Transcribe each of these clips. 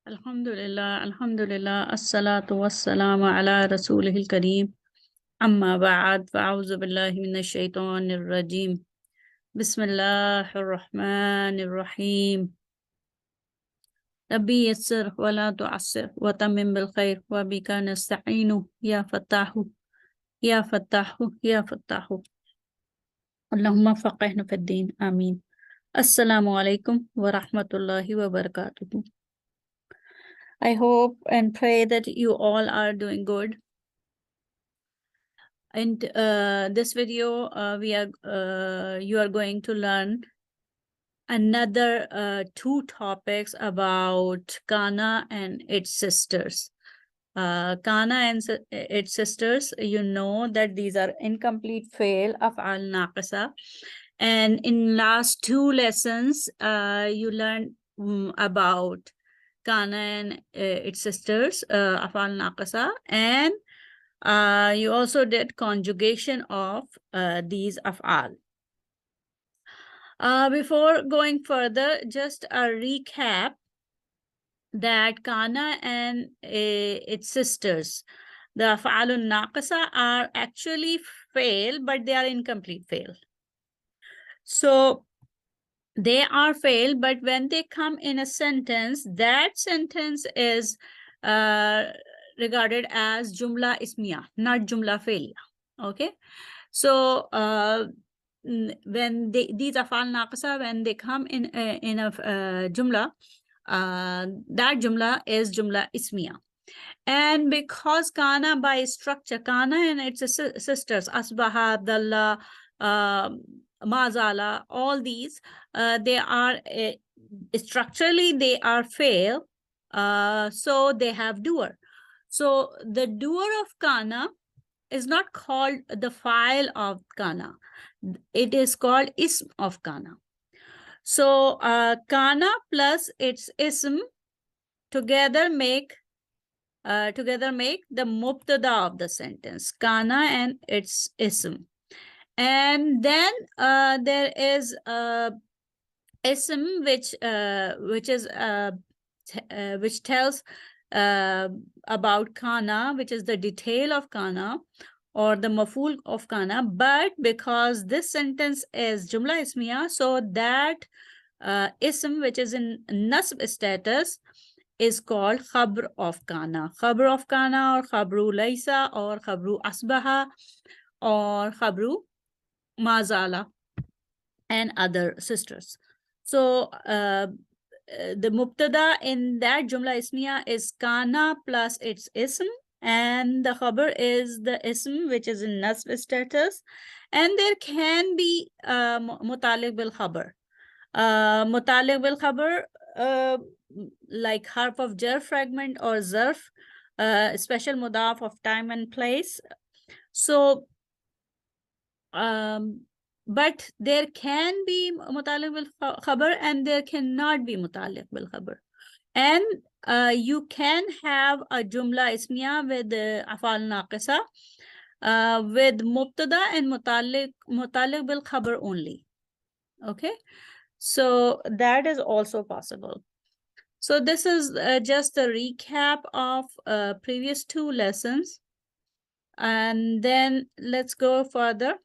Alhamdulillah, as-salatu was-salamu ala rasulihil kareem. Amma ba'ad, fa'auzu billahi minash shaitanir rajim. Bismillahir rahmanir rahim. Rabbi yassir wa la tu'assir wa tammim bil khair wa bika nasta'inu ya fattahu ya fattahu ya fattahu. Allahumma faqihna fid din. Ameen. Assalamu alaikum wa rahmatullahi wa barakatuh. I hope and pray that you all are doing good. In this video, you are going to learn another two topics about Kana and its sisters. Kana and its sisters, you know that these are incomplete fail افعال ناقصه. And in last two lessons, you learned about Kana and its sisters, افعال ناقصه, and you also did conjugation of these افعال. Before going further, just a recap that Kana and its sisters, the افعال ناقصه, are actually fail, but they are incomplete fail. So they are fail, but when they come in a sentence, that sentence is regarded as Jumla Ismiya, not Jumla failure. Okay, so when these افعال ناقصه, when they come in a Jumla, that Jumla is Jumla Ismiya. And because Kana by structure, Kana and its sisters, Asbaha, Abdullah, Mazala, all these, they are structurally they are fail, so they have doer. So the doer of Kana is not called the file of Kana, it is called ism of Kana. So Kana plus its ism together make the mubtada of the sentence, Kana and its ism. And then there is ism which tells about Kana, which is the detail of Kana or the maf'ul of Kana. But because this sentence is Jumla Ismiya, so that ism which is in nasb status is called khabr of Kana. Khabr of Kana or khabru laysa or khabru asbaha or khabru mazala and other sisters. So the mubtada in that Jumla Ismiya is Kana plus its ism, and the khabar is the ism which is in nasb status, and there can be mutaliq bil khabar. Mutaliq bil khabar, like harf of jar fragment or zarf, special mudaf of time and place. So but there can be mutaliq bil khabar and there cannot be mutaliq bil khabar. And you can have a Jumla Ismiya with afal naqisa with mubtada and mutaliq bil khabar only. Okay, so that is also possible. So this is just a recap of previous two lessons, and then let's go further.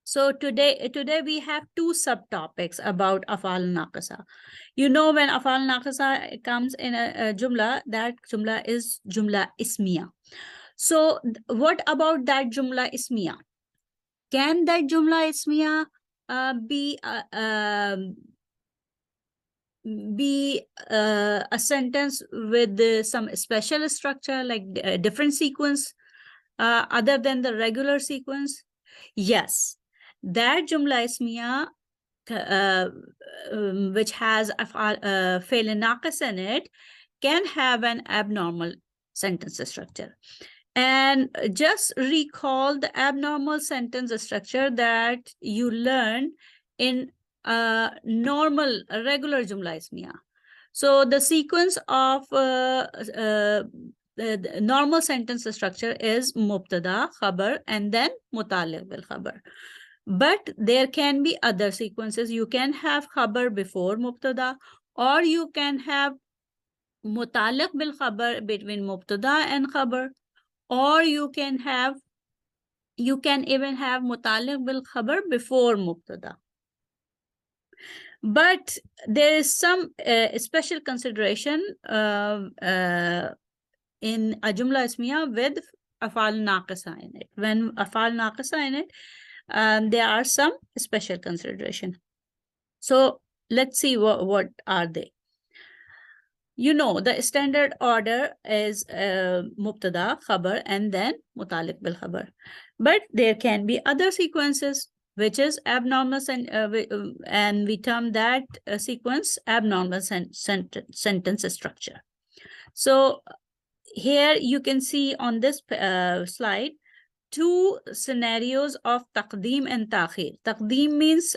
So today we have two subtopics about afal naqisa. You know, when afal naqisa comes in a jumla, that jumla is Jumla Ismiya. So what about that Jumla Ismiya? Can that Jumla Ismiya be a sentence with some special structure, like a different sequence other than the regular sequence? Yes, that Jumla Ismiya which has fail naqis in it can have an abnormal sentence structure. And just recall the abnormal sentence structure that you learn in normal regular Jumla Ismiya. So the sequence of the normal sentence structure is mubtada, khabar, and then mutaliq bil khabar. But there can be other sequences. You can have khabar before mubtada, or you can have mutaliq bil khabar between mubtada and khabar, or you can even have mutaliq bil khabar before mubtada. But there is some special consideration in a Jumla Ismiya with افعال ناقصه in it. When افعال ناقصه in it, there are some special consideration. So let's see what are they. You know, the standard order is mubtada, khabar, and then mutaliq bil khabar. But there can be other sequences, which is abnormal, and we term that sequence abnormal sentence structure. So here you can see on this slide two scenarios of taqdeem and ta'khir. Taqdeem means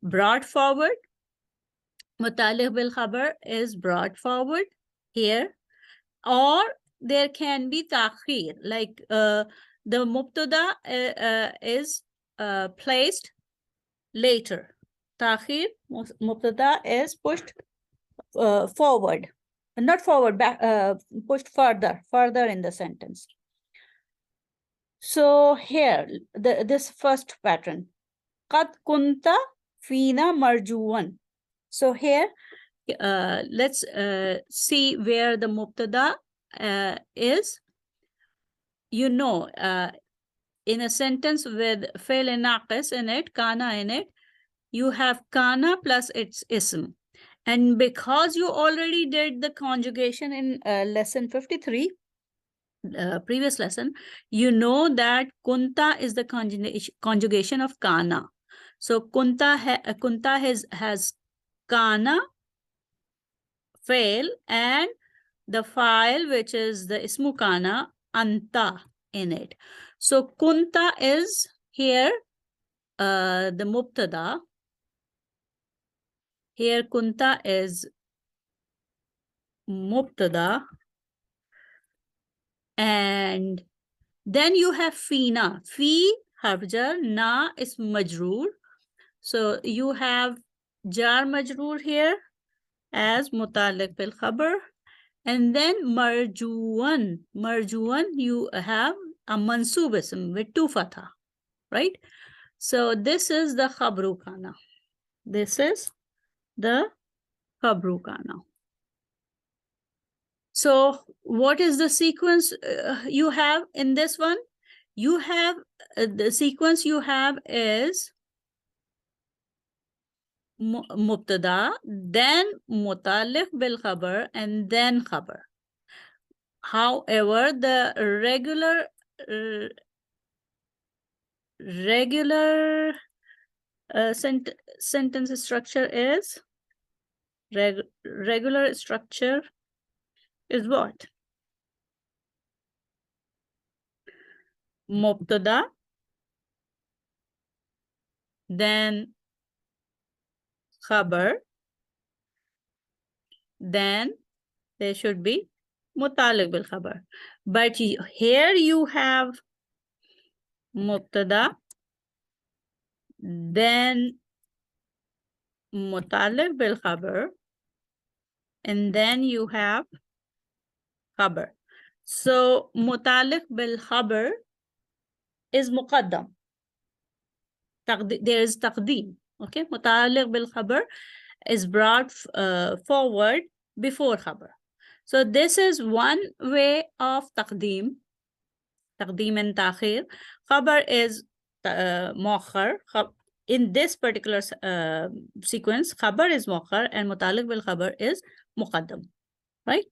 brought forward. Mutaliq bil khabar is brought forward here, or there can be ta'khir, like the mubtada is placed later. Ta'khir, mubtada is pushed forward, not forward, back, pushed further in the sentence. So here, this first pattern, qad kunta fina marjuwan. So here, let's see where the mubtada is. You know, in a sentence with fail and naqis in it, kana in it, you have kana plus its ism. And because you already did the conjugation in lesson 53, previous lesson, you know that kunta is the conjugation of kana. So kunta has kana, fail, and the file, which is the ismu kana, anta in it. So kunta is here the mubtada. Here kunta is mubtada. And then you have fina. Fi harfjar, na is majroor. So you have jar majroor here as mutaliq bil khabar. And then marjuwan. Marjuwan, you have a mansoob ism with two fatha, right? So this is the khabru kana. This is the khabru kana. So what is the sequence you have in this one? You have the sequence you have is mubtada, then mutaliq bil khabar, and then khabar. However, the regular sentence structure is regular structure is what? Mubtada, then khabar, then there should be mutaliq bil khabar. But here you have mubtada, then mutaliq bil khabar, and then you have khabar. So mutaliq bil khabar is muqaddam. There is taqdeem. Okay, mutaliq bil khabar is brought forward before khabar. So this is one way of taqdeem and ta'khir. Khabar is muakhar. In this particular sequence, khabar is muakhar and mutaliq bil khabar is muqaddam, right?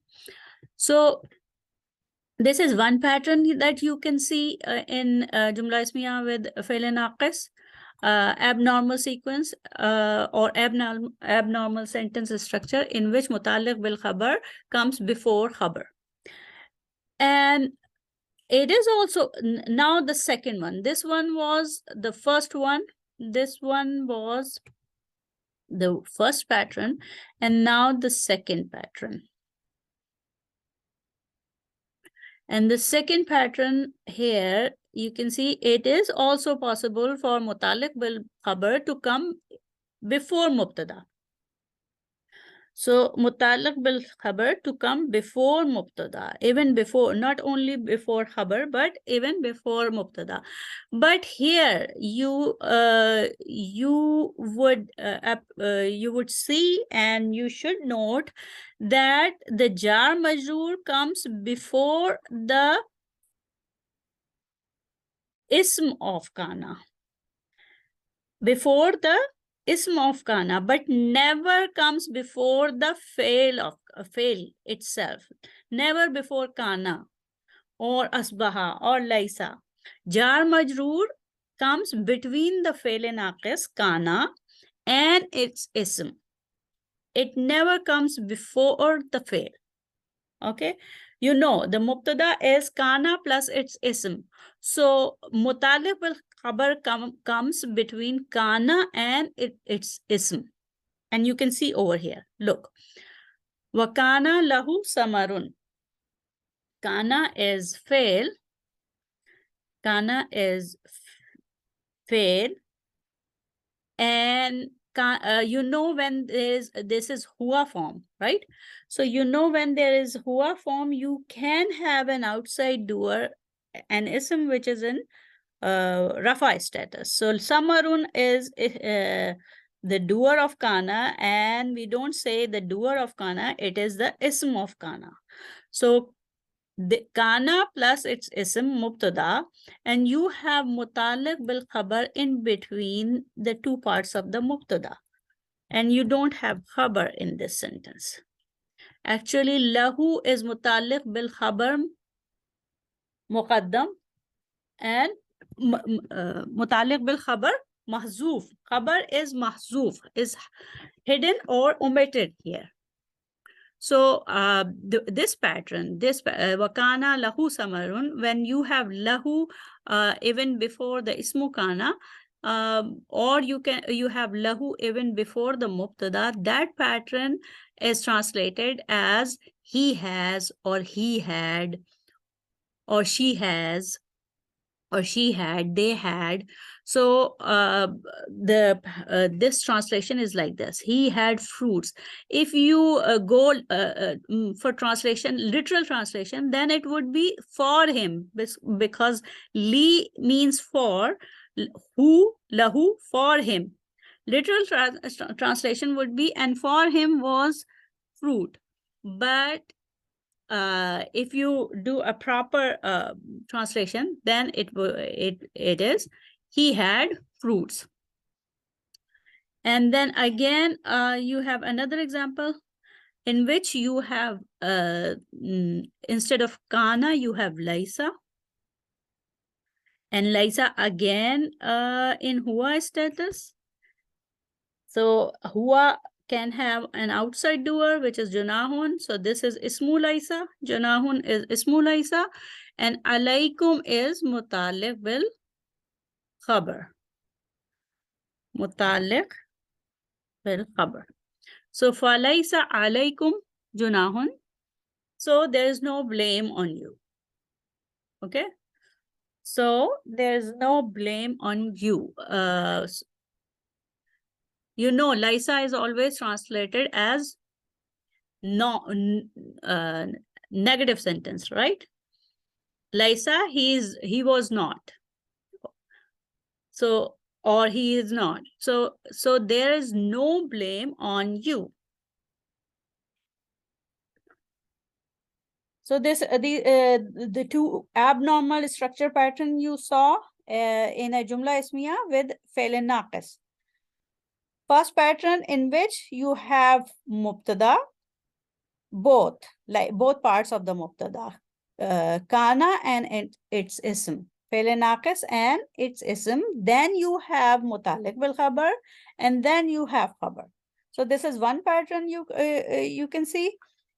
So this is one pattern that you can see in Jumla Ismiya with fail and naqis. Abnormal sequence or abnormal sentence structure in which mutaliq bil khabar comes before khabar. And it is also now the second one. This one was the first one. This one was the first pattern, and now the second pattern. And the second pattern here, you can see it is also possible for mutaliq bil khabar to come before mubtada. So mutallaq bil khabar to come before mubtada, even before, not only before khabar, but even before mubtada. But here you would see, and you should note that the jar majroor comes before the ism of kana, before the ism of kana, but never comes before the fail of fail itself, never before kana or asbaha or laisa. Jar majroor comes between the fail naqis kana and its ism. It never comes before the fail. Okay, you know the mubtada is kana plus its ism. So mutaliq bil khabar comes between kana and its ism. And you can see over here, look. Wakana lahu samarun. Kana is fail. Kana is fail. And you know when this is huwa form, right? So you know when there is huwa form, you can have an outside doer, an ism which is in rafa status. So samarun is the doer of kana, and we don't say the doer of kana, it is the ism of kana. So the kana plus its ism mubtada, and you have mutaliq bil khabar in between the two parts of the mubtada, and you don't have khabar in this sentence. Actually, lahu is mutaliq bil khabar muqaddam, and mutaliq bil khabar mahzuf. Khabar is mahzuf, is hidden or omitted here. So this pattern, this wakana lahu samarun, when you have lahu even before the ismu kana, or you have lahu even before the mubtada, that pattern is translated as he has, or he had, or she has, or she had, they had. So this translation is like this: he had fruits. If you go for translation, literal translation, then it would be for him, because li means for, who, lahu, for him. Literal translation would be, and for him was fruit. But if you do a proper translation, then it is he had fruits. And then again, you have another example in which you have instead of kana, you have laisa. And laisa again in huwa status. So huwa can have an outside doer, which is junahun. So this is ismu laisa. Junahun is ismu laisa. And alaykum is mutaliq bil khabar. Mutaliq bil khabar. So falaysa alaykum junahun. So there is no blame on you. Okay. So there's no blame on you. You know, laisa is always translated as no negative sentence, right? Laisa, he was not. So, or he is not. So there is no blame on you. So this the two abnormal structure pattern you saw in a Jumla Ismiya with fail and naqis. First pattern in which you have mubtada, both parts of the mubtada, kana and its ism, fail naqis and its ism. Then you have mutaliq bil khabar, and then you have khabar. So this is one pattern you can see.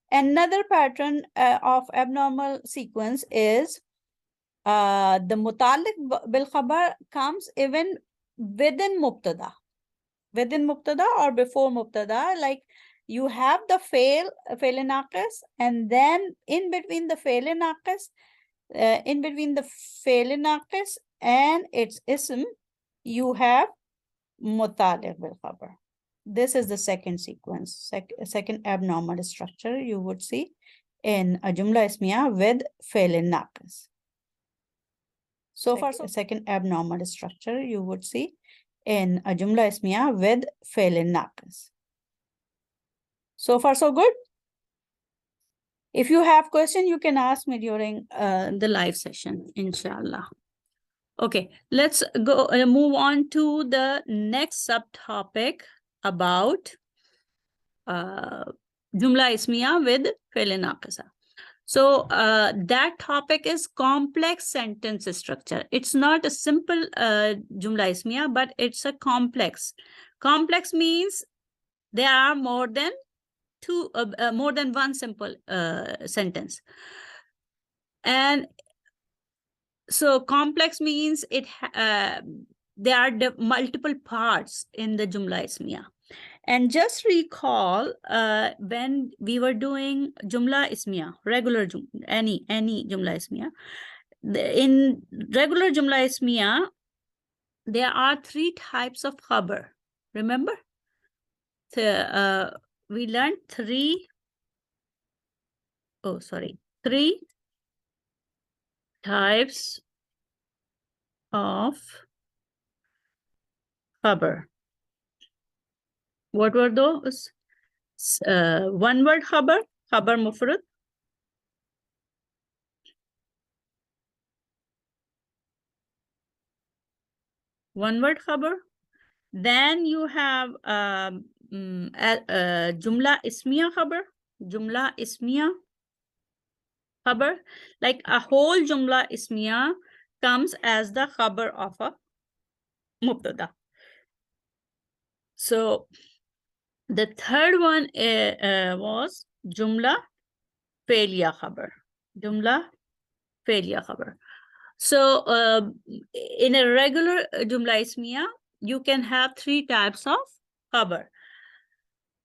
Another pattern of abnormal sequence is the mutaliq bil khabar comes even within mubtada or before mubtada. Like you have the fail naqis, and then in between the fail naqis, and its ism, you have mutaliq bil khabar. this is the second sequence, second abnormal structure you would see in a Jumla Ismiya with fi'l naqis. So far, so second abnormal structure you would see in a Jumla Ismiya with fi'l naqis. So far, so good? If you have question, you can ask me during the live session, inshallah. Okay, let's go move on to the next subtopic about Jumla Ismiya with fi'l naqisa. So that topic is complex sentence structure. It's not a simple Jumla Ismiya, but it's a complex. Complex means there are more than one simple sentence. And so complex means there are multiple parts in the Jumla Ismiya. And just recall when we were doing Jumla Ismiya, regular any Jumla Ismiya. In regular Jumla Ismiya, there are 3 types of khabar. Remember? We learned 3 types of khabar. What were those? One word khabar mufrad. One word khabar. Then you have Jumla Ismiya khabar. Jumla Ismiya khabar. Like a whole Jumla Ismiya comes as the khabar of a mubtada. So the third one was Jumla Failya khabar. Jumla Failya khabar. So in a regular Jumla Ismiya, you can have 3 types of khabar.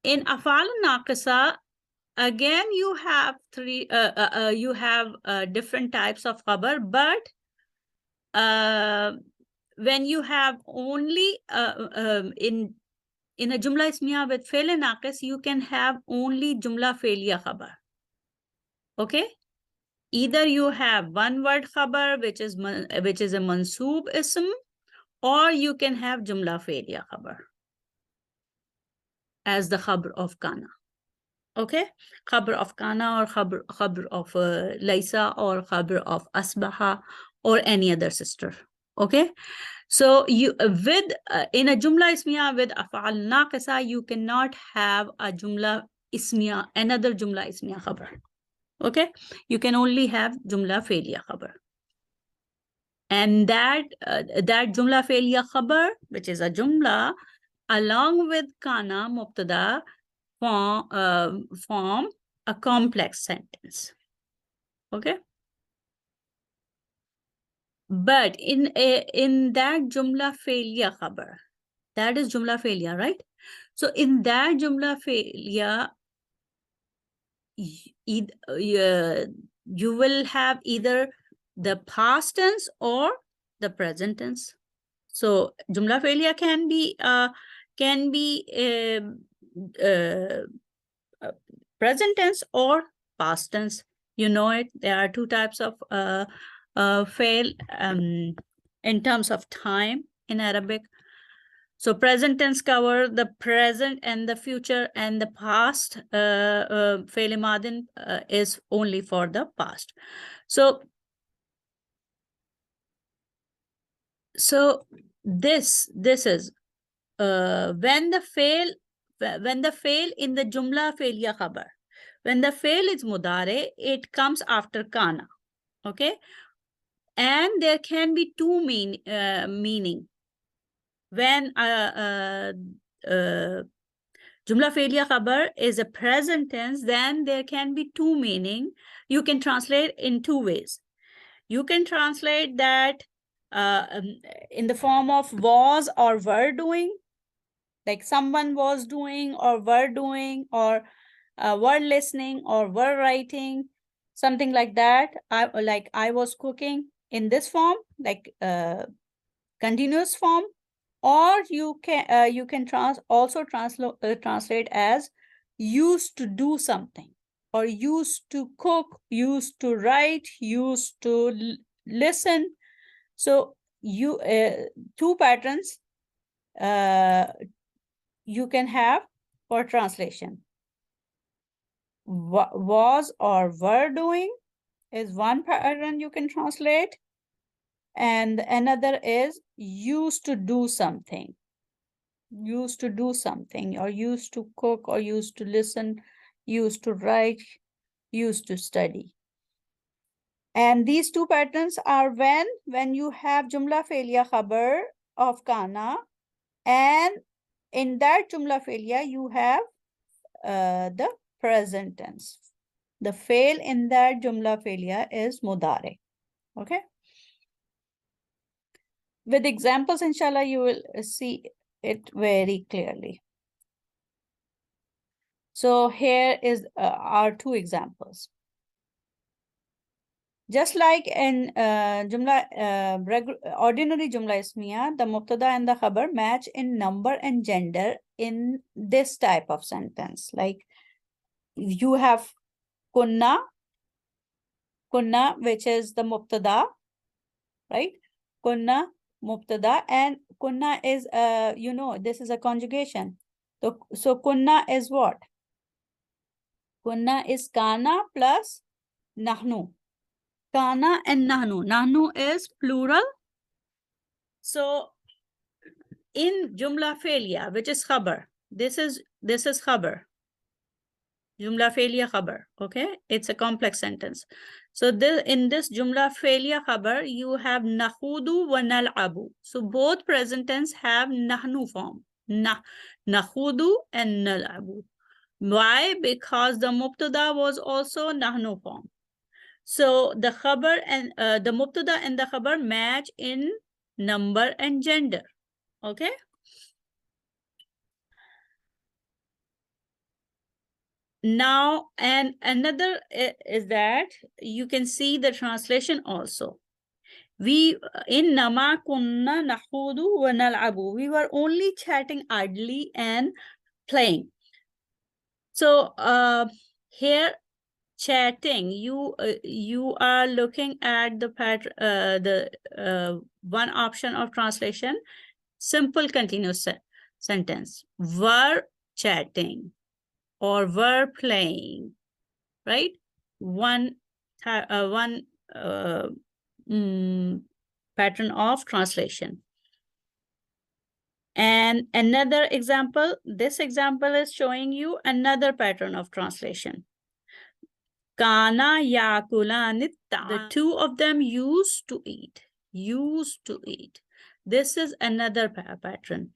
In افعال ناقصه, again you have different types of khabar, but when you have only in a Jumla Ismiya with fi'l naqis, you can have only Jumla Failya khabar. Okay? Either you have one word khabar, which is a mansoob ism, or you can have Jumla Failya khabar as the khabar of kana. Okay, khabar of kana or khabar of laysa or khabar of asbaha or any other sister. Okay, so you with in a Jumla Ismiya with افعال ناقصه, you cannot have a Jumla Ismiya, another Jumla Ismiya khabar. Okay, you can only have Jumla Failya khabar. And that Jumla Failya khabar, which is a Jumla, along with kana mubtada, form a complex sentence. Okay. But in that Jumla Failya khabar, that is Jumla Failya, right? So in that Jumla Failya, you will have either the past tense or the present tense. So Jumla Failya can be present tense or past tense. You know it. There are 2 types of fail in terms of time in Arabic. So present tense cover the present and the future, and the past fail madin is only for the past. So this is when the fail in the Jumla Failya khabar, when the fail is mudare, it comes after kana. Okay, and there can be 2 meaning. When Jumla Failya khabar is a present tense, then there can be 2 meaning. You can translate in 2 ways. You can translate that in the form of was or were doing, like someone was doing or were doing, or were listening or were writing, something like that. I was cooking, in this form, like continuous form. or you can also translate as used to do something, or used to cook, used to write, used to listen. So you two patterns you can have for translation. Was or were doing is one pattern you can translate, and another is used to do something. Used to do something, or used to cook, or used to listen, used to write, used to study. And these two patterns are when you have Jumla Felia Khabar of Kana, and in that Jumla Felia you have the present tense. The fail in that Jumla Felia is Mudare. Okay. With examples, inshallah, you will see it very clearly. So here is our two examples. Just like in ordinary Jumla Ismiya, the Mubtada and the Khabar match in number and gender in this type of sentence. Like you have kunna, which is the Mubtada, right? Kunna, Mubtada, and kunna is, this is a conjugation. So kunna is what? Kunna is kana plus nahnu. Kana and nahnu. Nahnu is plural. So in Jumla Felia, which is khabar, this is khabar. Jumla Felia khabar. Okay, it's a complex sentence. So in this Jumla Felia khabar, you have nakhudu wa nal'abu. So both present tense have nahnu form. Nakhudu and nal'abu. Why? Because the mubtada was also nahnu form. So the khabar and the mubtada and the khabar match in number and gender. Okay. Now, and another is that you can see the translation also. We in nama kunna nakhudu wa nal'abu. We were only chatting idly and playing. So here chatting, you are looking at the one option of translation, simple continuous sentence, were chatting or were playing, right? One pattern of translation. And another example, this example is showing you another pattern of translation. Kana yakulani. The two of them used to eat. Used to eat. This is another pattern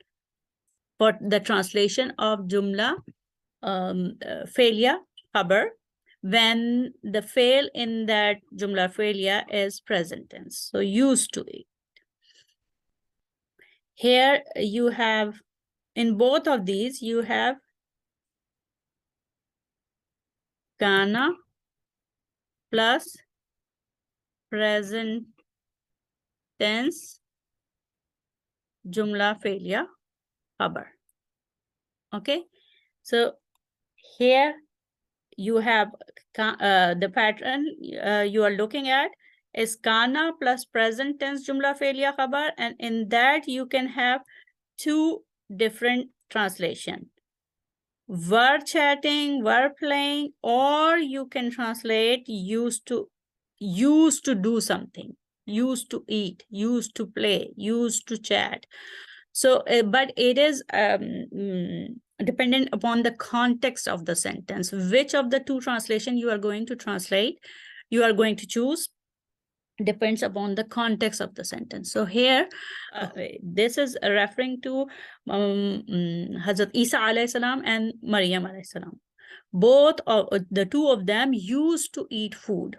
for the translation of Jumla Felia Khabar, when the fail in that Jumla Felia is present tense. So used to eat. Here you have, in both of these, you have kana plus present tense Jumla Felia Khabar. Okay, so here you have the pattern you are looking at is kana plus present tense Jumla Felia Khabar, and in that you can have two different translation. Were chatting, were playing, or you can translate used to do something, used to eat, used to play, used to chat. So, but it is dependent upon the context of the sentence. Which of the two translation you are going to translate, you are going to choose, depends upon the context of the sentence. So here, this is referring to Hazrat Isa alayhi salam and Maryam alayhi salam. Both of the two of them used to eat food.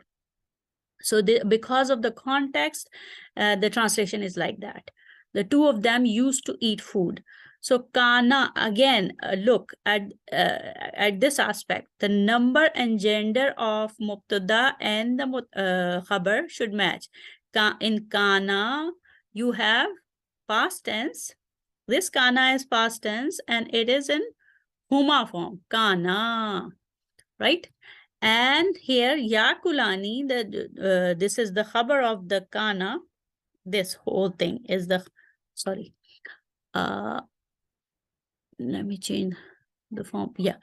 So because of the context, the translation is like that. The two of them used to eat food. So kana, again, look at this aspect. The number and gender of mubtada and the khabar should match. In kana, you have past tense This kana is past tense and it is in huma form, kana, right? And here ya kulani, this is the khabar of the kana. This whole thing is the, sorry, let me change the form. Yeah.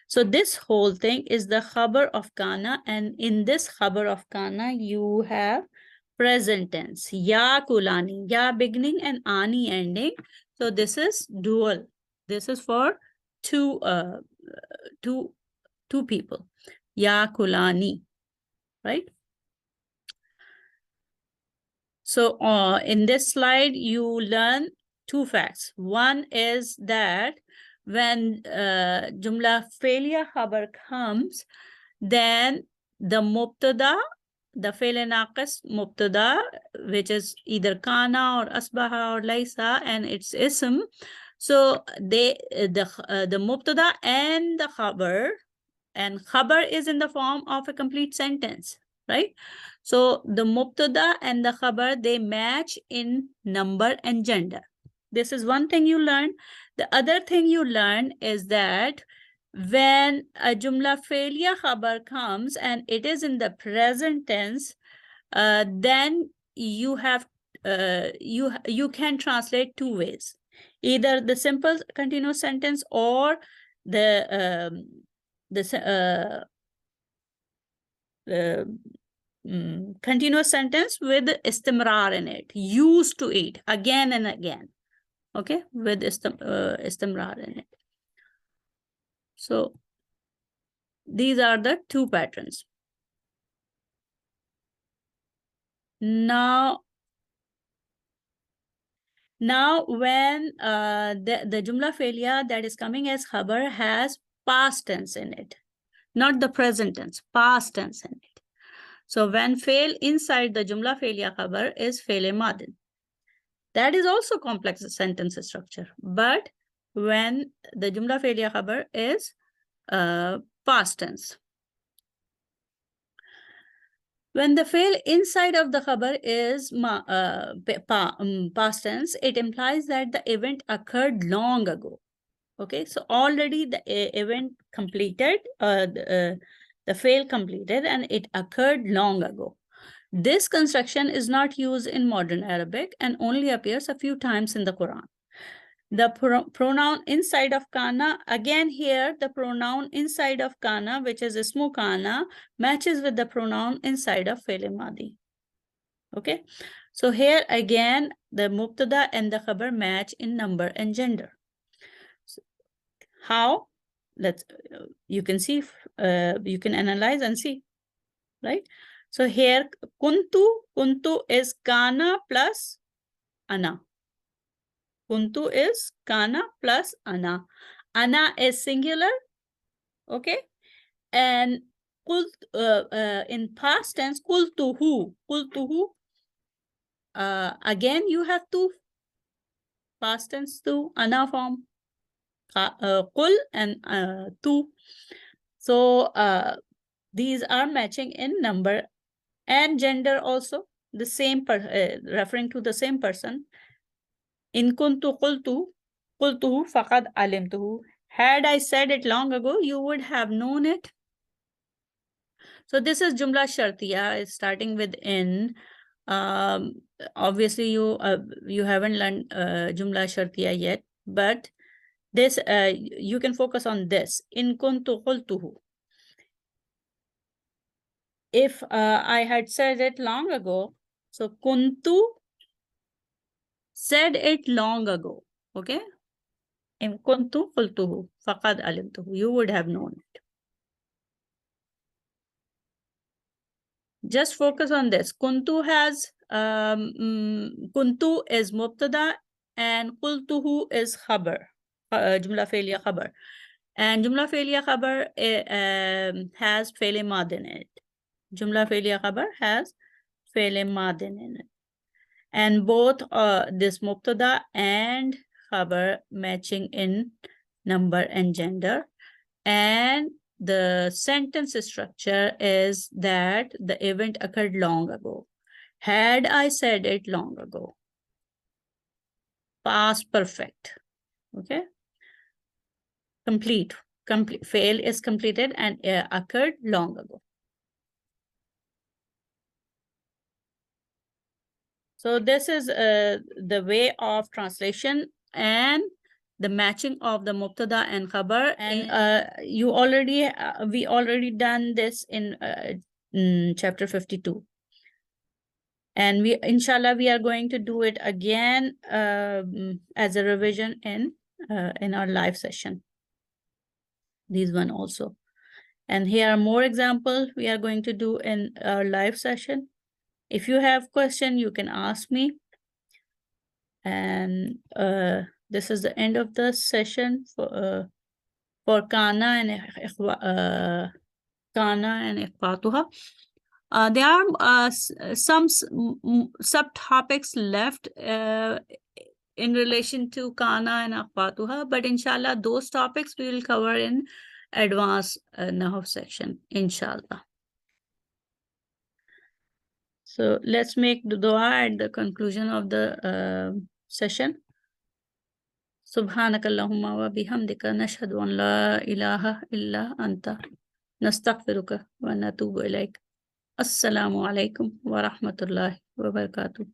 So this whole thing is the khabar of kana, and in this khabar of kana, you have present tense. Ya kulani, ya beginning and ani ending. So this is dual. This is for two people. Ya kulani, right? So in this slide, you learn two facts. One is that when Jumla failure khabar comes, then the mubtada, the fail naqis mubtada, which is either kana or asbaha or laisa, and it's ism. So the mubtada and the khabar, and khabar is in the form of a complete sentence, right? So the mubtada and the khabar, they match in number and gender. This is one thing you learn. The other thing you learn is that when a jumla failure khabar comes and it is in the present tense, then you have you can translate two ways, either the simple continuous sentence or the continuous sentence with istimrar in it, used to it again and again. Okay, with istimrar in it. So these are the two patterns. Now when the jumla failure that is coming as khabar has past tense in it, not the present tense, past tense in it. So when fail inside the jumla failure khabar is fail madin. That is also complex sentence structure. But when the jumla failure khabar is past tense. When the fail inside of the khabar is past tense, it implies that the event occurred long ago. Okay, so already the event completed, the fail completed, and it occurred long ago. This construction is not used in modern Arabic and only appears a few times in the Quran. The pronoun inside of kana, again here, the pronoun inside of kana, which is ismu kana, matches with the pronoun inside of fi'l madi. Okay, so here again, the mubtada and the khabar match in number and gender. So how? Let's, you can see, you can analyze and see, right? So here, kuntu is kana plus ana. Kuntu is kana plus ana. Ana is singular, okay? And in past tense, kultuhu. Again, you have two past tense to ana form, kul and tu. So these are matching in number and gender also. The same referring to the same person. In kuntu qultuhu faqad alimtuhu. Had I said it long ago, you would have known it. So this is Jumla Shartiya. It's starting with in. Obviously, you haven't learned Jumla Shartiya yet, but this you can focus on this. In kuntu qultuhu. If I had said it long ago, so kuntu said it long ago, okay? In kuntu qultuhu faqad alimtuhu. You would have known it. Just focus on this. Kuntu has, kuntu is mubtada and qultuhu is khabar, jumla failya khabar. And jumla failya khabar has fail madin in it. Jumla failya khabar has fail madin in it. And both this mubtada and khabar matching in number and gender. And the sentence structure is that the event occurred long ago. Had I said it long ago. past perfect. Okay. Complete. Fail is completed and occurred long ago. So this is the way of translation and the matching of the mubtada and khabar. And we already done this in chapter 52. And inshallah, we are going to do it again as a revision in our live session. These one also. And here are more examples we are going to do in our live session. If you have question, you can ask me. And this is the end of the session for kana and ikhwatuha. There are some subtopics left in relation to kana and ikhwatuha, but inshallah, those topics we will cover in advanced Nahw section, inshallah. So let's make the dua at the conclusion of the session. Subhanakallahumma wa bihamdika nashhadu an la ilaha illa anta nastaghfiruka wa natubu ilaik. Assalamu alaikum wa rahmatullahi wa barakatuh.